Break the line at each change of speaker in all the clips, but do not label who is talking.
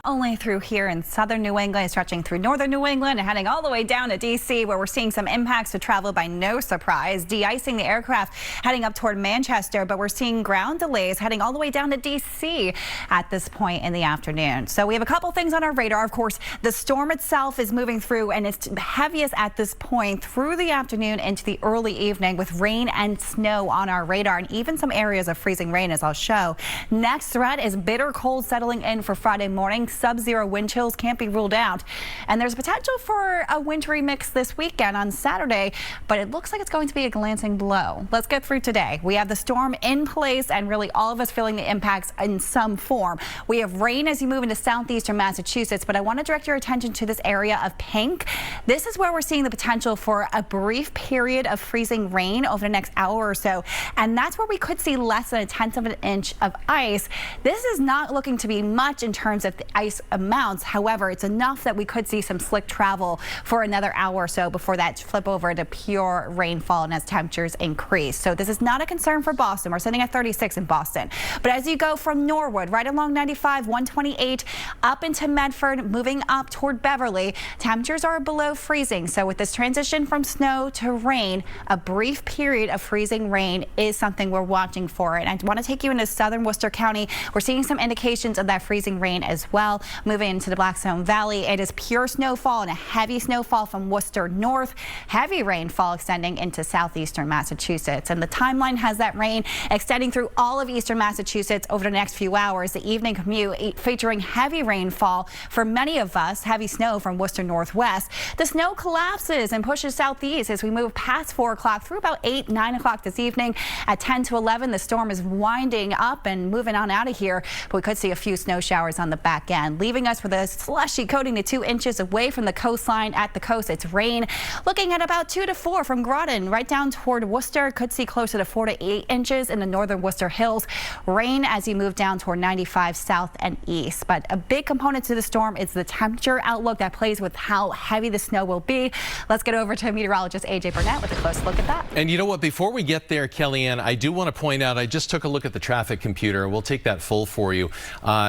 Only through here in southern New England, stretching through northern New England and heading all the way down to D.C., where we're seeing some impacts to travel by no surprise. De-icing the aircraft heading up toward Manchester, but we're seeing ground delays heading all the way down to D.C. at this point in the afternoon. So we have a couple things on our radar. Of course, the storm itself is moving through, and it's heaviest at this point through the afternoon into the early evening, with rain and snow on our radar, and even some areas of freezing rain, as I'll show. Next threat is bitter cold settling in for Friday morning. Sub-zero wind chills can't be ruled out, and there's potential for a wintry mix this weekend on Saturday, but it looks like it's going to be a glancing blow. Let's get through today. We have the storm in place, and really all of us feeling the impacts in some form. We have rain as you move into southeastern Massachusetts, but I want to direct your attention to this area of pink. This is where we're seeing the potential for a brief period of freezing rain over the next hour or so, and that's where we could see less than 1/10 of an inch of ice. This is not looking to be much in terms of the ice amounts. However, it's enough that we could see some slick travel for another hour or so before that flip over to pure rainfall and as temperatures increase. So this is not a concern for Boston. We're sitting at 36 in Boston. But as you go from Norwood right along 95, 128 up into Medford, moving up toward Beverly, temperatures are below freezing. So with this transition from snow to rain, a brief period of freezing rain is something we're watching for. And I want to take you into southern Worcester County. We're seeing some indications of that freezing rain as well. Moving into the Blackstone Valley, it is pure snowfall and a heavy snowfall from Worcester north. Heavy rainfall extending into southeastern Massachusetts. And the timeline has that rain extending through all of eastern Massachusetts over the next few hours. The evening commute featuring heavy rainfall for many of us, heavy snow from Worcester northwest. The snow collapses and pushes southeast as we move past 4 o'clock through about 8, 9 o'clock this evening. At 10 to 11, the storm is winding up and moving on out of here, but we could see a few snow showers on the back end, leaving us with a slushy coating to 2 inches away from the coastline. At the coast, it's rain. Looking at about 2 to 4 from Groton right down toward Worcester. Could see closer to 4 to 8 inches in the northern Worcester Hills. Rain as you move down toward 95 south and east. But a big component to the storm is the temperature outlook that plays with how heavy the snow will be. Let's get over to meteorologist AJ Burnett with a close look at that.
And you know what? Before we get there, Kellyanne, I do want to point out, I just took a look at the traffic computer. We'll take that full for you.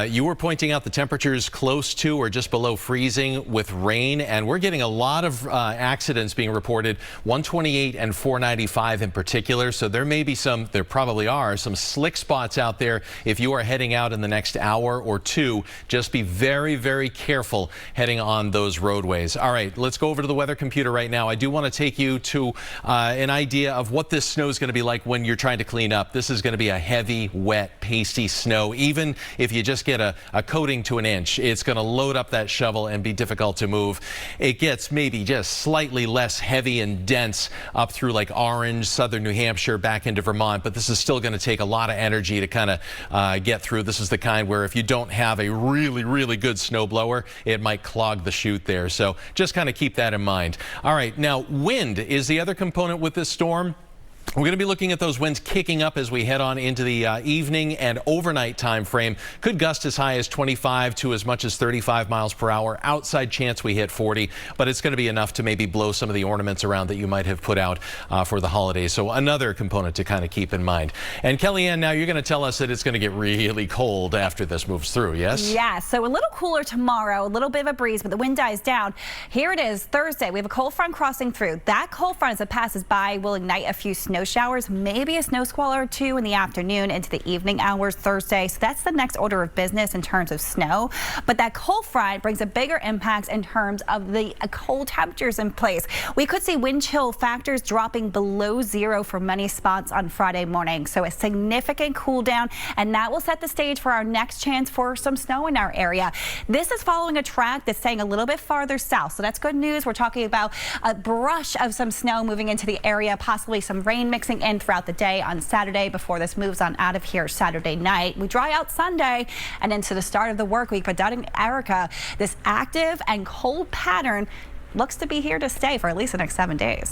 You were pointing out the temperatures close to or just below freezing with rain, and we're getting a lot of accidents being reported, 128 and 495 in particular. So there may be some, there probably are some slick spots out there. If you are heading out in the next hour or two, just be very, very careful heading on those roadways. All right, let's go over to the weather computer right now. I do want to take you to an idea of what this snow is going to be like when you're trying to clean up. This is going to be a heavy, wet, pasty snow. Even if you just get a coating to an inch, it's going to load up that shovel and be difficult to move. It gets maybe just slightly less heavy and dense up through like Orange, southern New Hampshire, back into Vermont, but this is still going to take a lot of energy to kind of get through. This is the kind where if you don't have a really, really good snowblower, it might clog the chute there. So just kind of keep that in mind. All right, now wind is the other component with this storm. We're going to be looking at those winds kicking up as we head on into the evening and overnight time frame. Could gust as high as 25 to as much as 35 miles per hour. Outside chance we hit 40, but it's going to be enough to maybe blow some of the ornaments around that you might have put out for the holidays. So another component to kind of keep in mind. And Kellyanne, now you're going to tell us that it's going to get really cold after this moves through, yes?
Yeah, so a little cooler tomorrow, a little bit of a breeze, but the wind dies down. Here it is, Thursday. We have a cold front crossing through. That cold front, as it passes by, will ignite a few snow showers, maybe a snow squall or two in the afternoon into the evening hours Thursday. So that's the next order of business in terms of snow. But that cold front brings a bigger impact in terms of the cold temperatures in place. We could see wind chill factors dropping below 0 for many spots on Friday morning. So a significant cool down, and that will set the stage for our next chance for some snow in our area. This is following a track that's staying a little bit farther south. So that's good news. We're talking about a brush of some snow moving into the area, possibly some rain mixing in throughout the day on Saturday before this moves on out of here Saturday night. We dry out Sunday and into the start of the work week. But Doug and Erica, this active and cold pattern looks to be here to stay for at least the next 7 days.